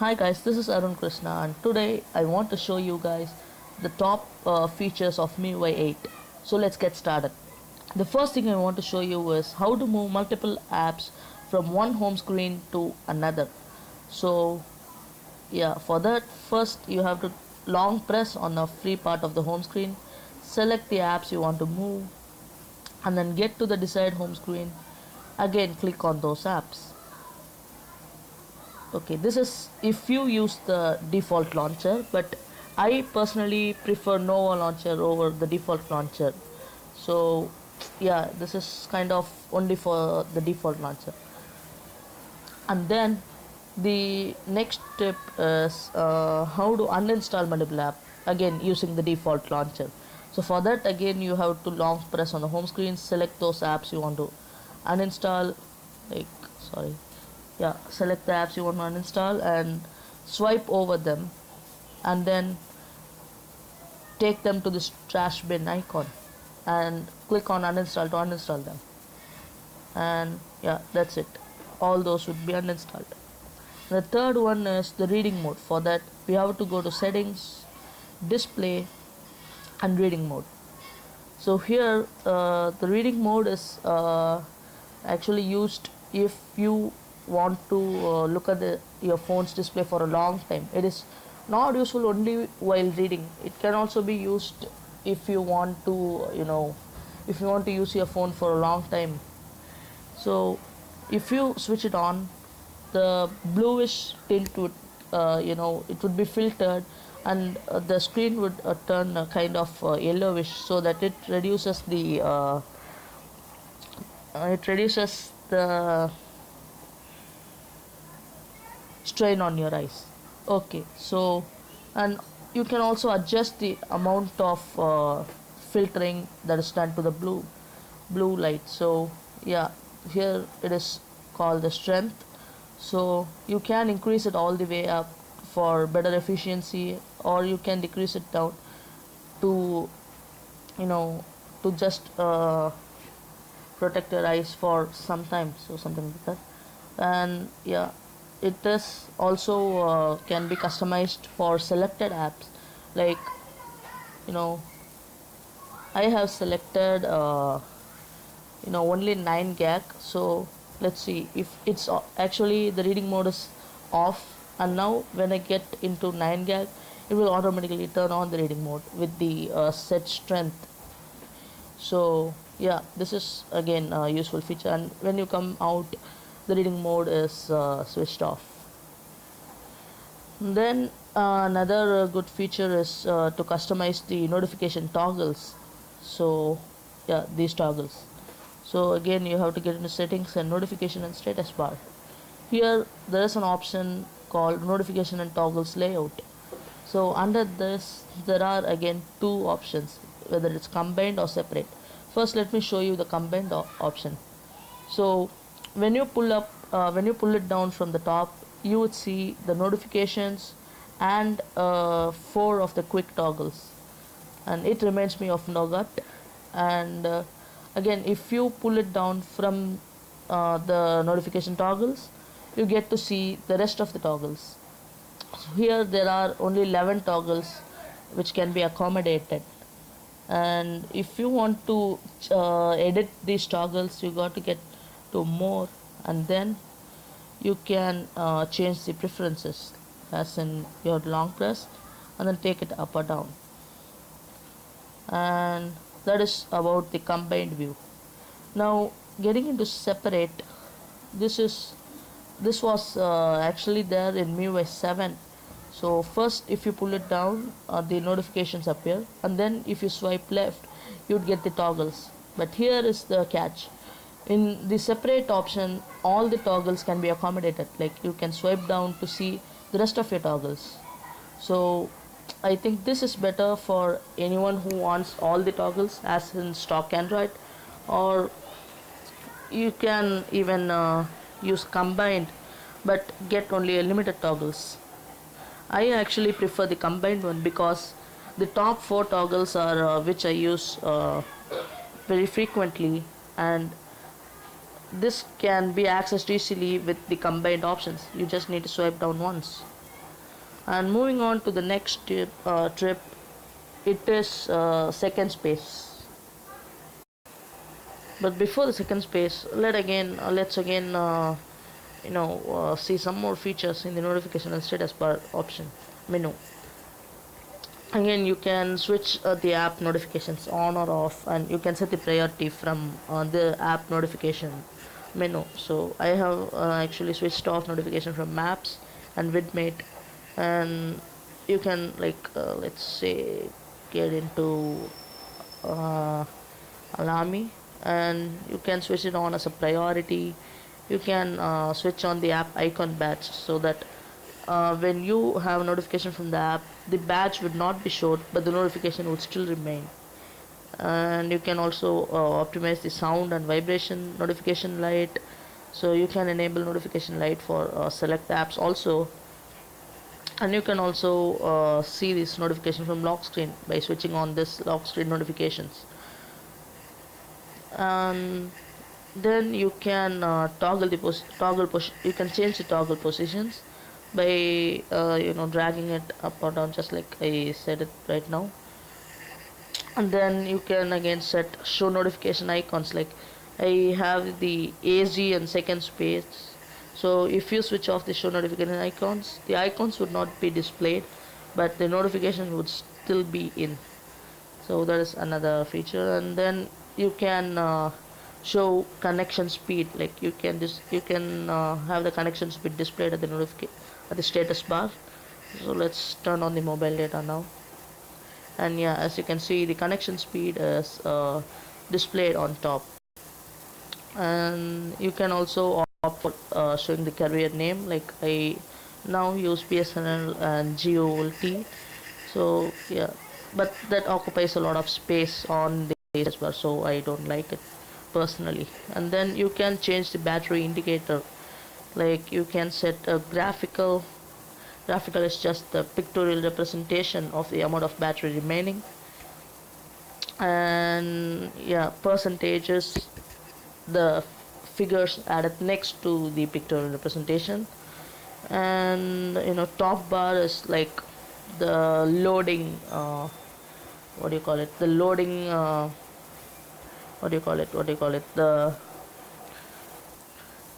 Hi guys, this is Arun Krishna and today I want to show you guys the top features of MIUI 8. So let's get started. The first thing I want to show you is how to move multiple apps from one home screen to another. So yeah, for that first you have to long press on the free part of the home screen, select the apps you want to move and then get to the desired home screen. Again click on those apps. Okay, this is if you use the default launcher, but I personally prefer Nova launcher over the default launcher. So yeah, this is kind of only for the default launcher. And then the next step is how to uninstall multiple app, again using the default launcher. So for that, again you have to long press on the home screen, select those apps you want to uninstall, like sorry, yeah, select the apps you want to uninstall and swipe over them and then take them to this trash bin icon and click on uninstall to uninstall them. And yeah, that's it, all those would be uninstalled. The third one is the reading mode. For that we have to go to settings, display and reading mode. So here the reading mode is actually used if you want to look at your phone's display for a long time. It is not useful only while reading. It can also be used if you want to if you want to use your phone for a long time. So if you switch it on, the bluish tint would it would be filtered and the screen would turn kind of yellowish, so that it reduces the strain on your eyes. Okay, so and you can also adjust the amount of filtering that is done to the blue light. So yeah, here it is called the strength. So you can increase it all the way up for better efficiency, or you can decrease it down to to just protect your eyes for some time, so something like that. And yeah, it is also can be customized for selected apps, like you know I have selected only 9 gag. So let's see if it's actually the reading mode is off, and now when I get into 9 gag it will automatically turn on the reading mode with the set strength. So yeah, this is again a useful feature, and when you come out the reading mode is switched off. Then another good feature is to customize the notification toggles. So yeah, these toggles. So again you have to get into settings and notification and status bar. Here there is an option called notification and toggles layout. So under this there are again two options, whether it's combined or separate. First let me show you the combined option. So when you pull it down from the top, you would see the notifications and 4 of the quick toggles, and it reminds me of Nougat. And again, if you pull it down from the notification toggles, you get to see the rest of the toggles. So here there are only 11 toggles which can be accommodated, and if you want to edit these toggles, you got to get to more, and then you can change the preferences, as in your long press and then take it up or down. And that is about the combined view. Now getting into separate, this was actually there in MIUI 7. So first if you pull it down, the notifications appear, and then if you swipe left you'd get the toggles. But here is the catch: in the separate option all the toggles can be accommodated, like you can swipe down to see the rest of your toggles. So I think this is better for anyone who wants all the toggles as in stock Android, or you can even use combined but get only a limited toggles. I actually prefer the combined one because the top 4 toggles are which I use very frequently, and this can be accessed easily with the combined options. You just need to swipe down once. And moving on to the next trip, it is second space. But before the second space, let's again see some more features in the notification and status bar option menu. Again, you can switch the app notifications on or off, and you can set the priority from the app notification menu. So I have actually switched off notification from maps and vidmate, and you can let's say get into uh, Alarmy, and you can switch it on as a priority. You can switch on the app icon badge so that when you have a notification from the app, the badge would not be showed, but the notification would still remain. And you can also optimize the sound and vibration notification light, so you can enable notification light for select apps also. And you can also see this notification from lock screen by switching on this lock screen notifications. And then you can you can change the toggle positions by dragging it up or down, just like I said it right now. And then you can again set show notification icons, like I have the AZ and second space. So if you switch off the show notification icons, the icons would not be displayed, but the notification would still be in. So that is another feature. And then you can show connection speed, like you can have the connection speed displayed at the status bar. So let's turn on the mobile data now, and yeah, as you can see, the connection speed is displayed on top. And you can also opt for showing the carrier name, like I now use BSNL and GOLT. So yeah, but that occupies a lot of space on the status bar, so I don't like it personally. And then you can change the battery indicator, like you can set a graphical is just the pictorial representation of the amount of battery remaining. And yeah, percentages, the figures added next to the pictorial representation. And top bar is like the loading what do you call it the loading what do you call it the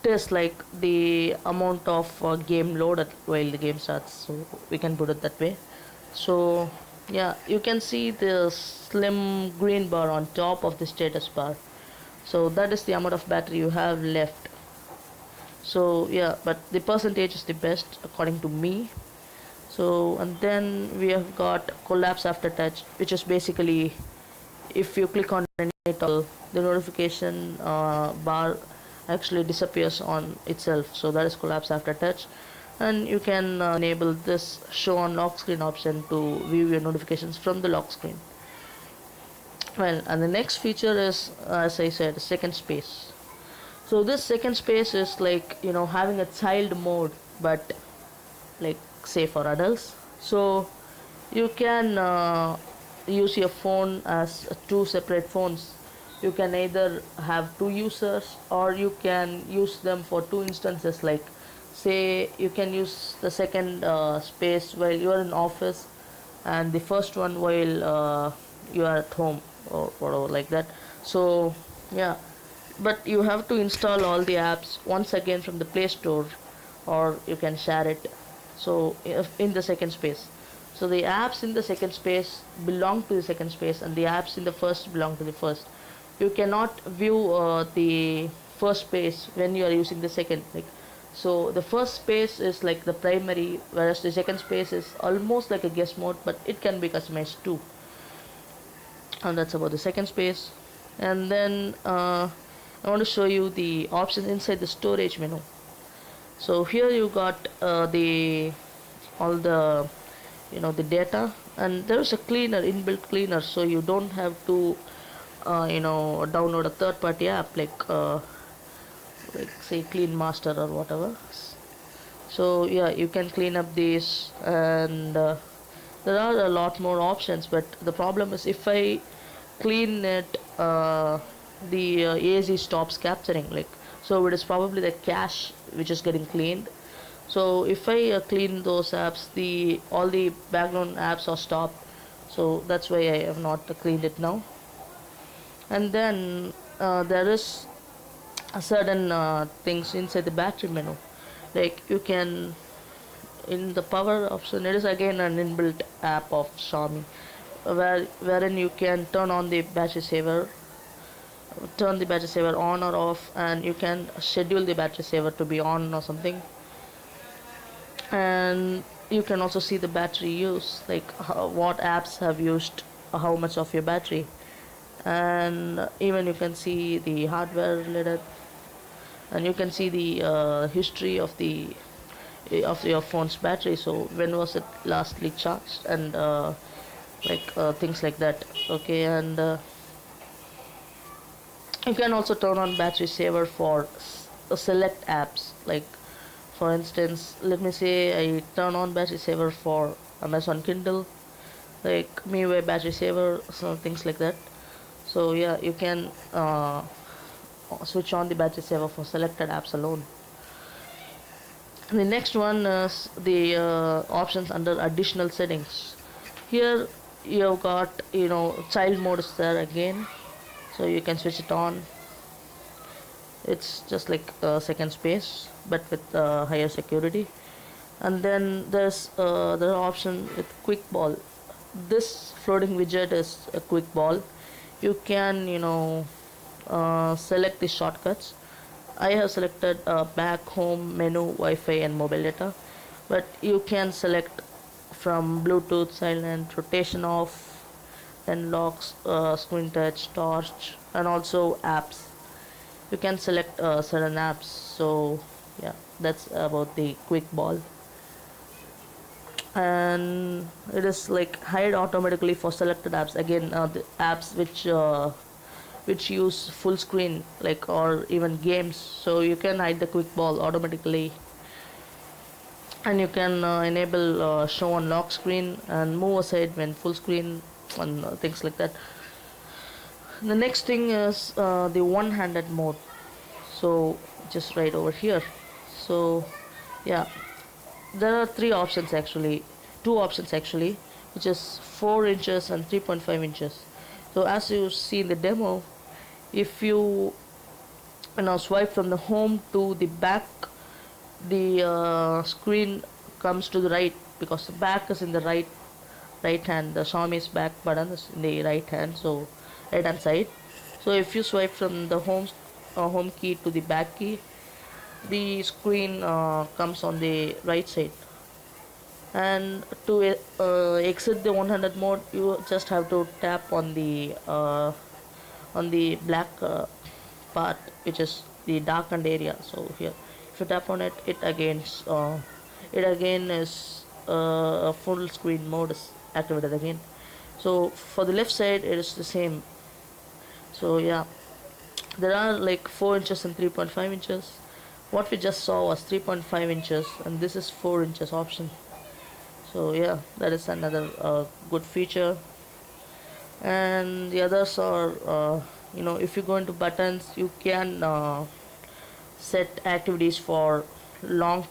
test, like the amount of game loaded while the game starts, so we can put it that way. So yeah, you can see the slim green bar on top of the status bar, so that is the amount of battery you have left. So yeah, but the percentage is the best according to me. So, and then we have got collapse after touch, which is basically if you click on any toggle, the notification bar actually disappears on itself. So that is collapse after touch. And you can enable this show on lock screen option to view your notifications from the lock screen. Well, and the next feature is, as I said, second space. So this second space is like having a child mode, but like say for adults. So you can use your phone as two separate phones. You can either have two users, or you can use them for two instances, like say you can use the second space while you are in office, and the first one while you are at home or whatever, like that. So yeah, but you have to install all the apps once again from the Play Store, or you can share it. So if in the second space, so the apps in the second space belong to the second space, and the apps in the first belong to the first. You cannot view the first space when you are using the second, like, so the first space is like the primary, whereas the second space is almost like a guest mode, but it can be customized too. And that's about the second space. And then I want to show you the options inside the storage menu. So here you got the all the the data, and there is a cleaner, inbuilt cleaner, so you don't have to download a third-party app like say Clean Master or whatever. So yeah, you can clean up these, and there are a lot more options. But the problem is, if I clean it, the AZ stops capturing. Like, so it is probably the cache which is getting cleaned. So if I clean those apps, the all the background apps are stopped. So that's why I have not cleaned it now. And then there is a certain things inside the battery menu, like you can, in the power option, it is again an inbuilt app of Xiaomi, wherein you can turn the battery saver on or off, and you can schedule the battery saver to be on or something. And you can also see the battery use, like what apps have used how much of your battery. And even you can see the hardware related, and you can see the history of your phone's battery. So when was it lastly charged, and things like that. Okay. And you can also turn on battery saver for select apps, like for instance, let me say I turn on battery saver for Amazon Kindle, like miui battery saver, some things like that. So yeah, you can switch on the battery saver for selected apps alone. And the next one is the options under additional settings. Here you've got, child mode is there again, so you can switch it on. It's just like second space but with higher security. And then there are option with quick ball. This floating widget is a quick ball. You can select the shortcuts. I have selected back, home, menu, Wi-Fi and mobile data, but you can select from Bluetooth, silent, rotation off, then locks, screen touch, torch, and also apps. You can select certain apps. So yeah, that's about the quick ball. And it is like hide automatically for selected apps. Again, the apps which use full screen, like, or even games, so you can hide the quick ball automatically. And you can enable show on lock screen and move aside when full screen, and things like that. The next thing is the one-handed mode, so just right over here. So yeah, there are two options actually, which is 4 inches and 3.5 inches. So as you see in the demo, if you swipe from the home to the back, the screen comes to the right, because the back is in the right hand. The Xiaomi's back button is in the right hand, so right hand side. So if you swipe from the home key to the back key, the screen comes on the right side. And to exit the 100 mode, you just have to tap on the black part, which is the darkened area. So here, if you tap on it, it again is a full screen mode is activated again. So for the left side, it is the same. So yeah, there are like 4 inches and 3.5 inches. What we just saw was 3.5 inches, and this is 4 inches option. So yeah, that is another good feature. And the others are if you go into buttons, you can set activities for long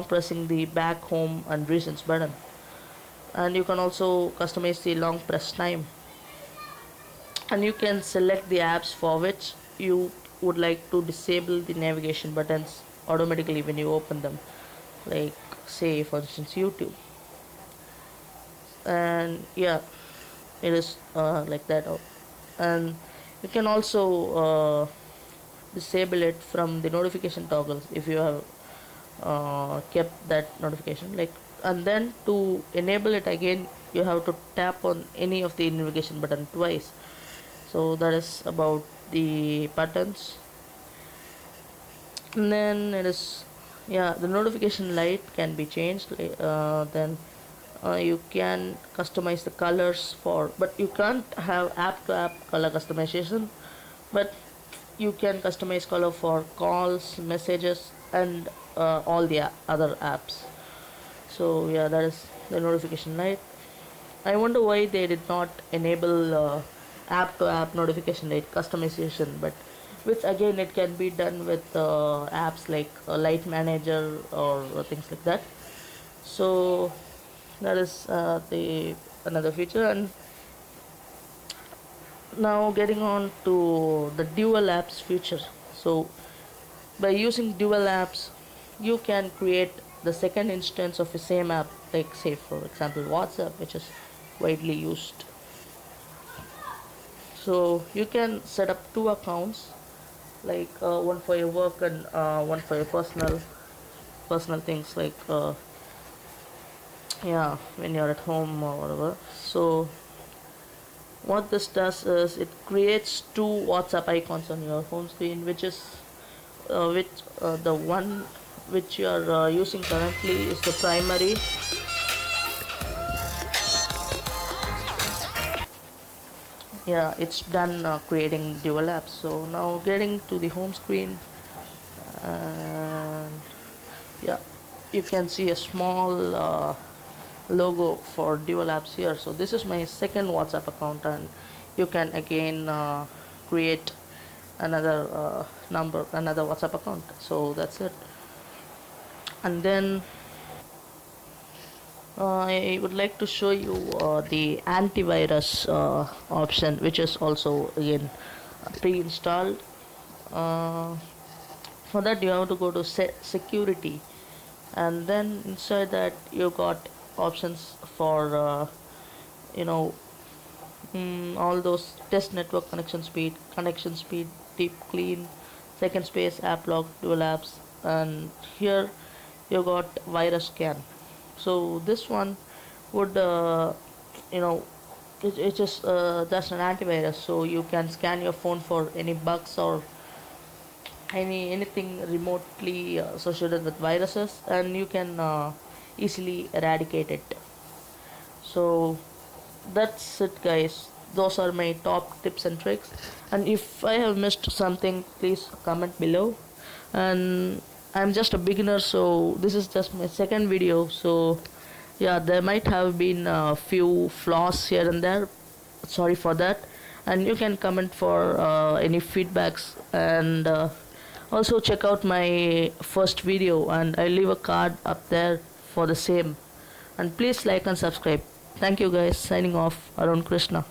pressing the back, home and recents button. And you can also customize the long press time, and you can select the apps for which you would like to disable the navigation buttons automatically when you open them, like say for instance YouTube. And yeah, it is like that. And you can also disable it from the notification toggles if you have kept that notification, like. And then to enable it again, you have to tap on any of the navigation button twice. So that is about the buttons. And then it is, yeah, the notification light can be changed. Then you can customize the colors but you can't have app to app color customization, but you can customize color for calls, messages and all the other apps. So yeah, that is the notification light. I wonder why they did not enable app to app notification light customization, but which again it can be done with apps like Light Manager or things like that. So that is the another feature. And now getting on to the dual apps feature. So by using dual apps, you can create the second instance of the same app, like say for example WhatsApp, which is widely used. So you can set up two accounts, like one for your work and one for your personal things, like yeah, when you're at home or whatever. So what this does is it creates two WhatsApp icons on your home screen, which the one which you are using currently is the primary. Yeah, it's done creating dual apps. So now getting to the home screen, and yeah, you can see a small logo for dual apps here. So this is my second WhatsApp account, and you can again create another WhatsApp account. So that's it. And then I would like to show you the antivirus option, which is also again pre-installed. uh, for that you have to go to security, and then inside that you got options for you know all those test network connection speed, deep clean, second space, app lock, dual apps, and here you got virus scan. So this one would you know it just that's an antivirus, so you can scan your phone for any bugs or anything remotely associated with viruses, and you can easily eradicate it. So that's it, guys. Those are my top tips and tricks, and if I have missed something, please comment below. And I'm just a beginner, so this is just my second video, so yeah, there might have been a few flaws here and there. Sorry for that. And you can comment for any feedbacks, and also check out my first video, and I'll leave a card up there for the same. And please like and subscribe. Thank you, guys. Signing off, Arun Krishna.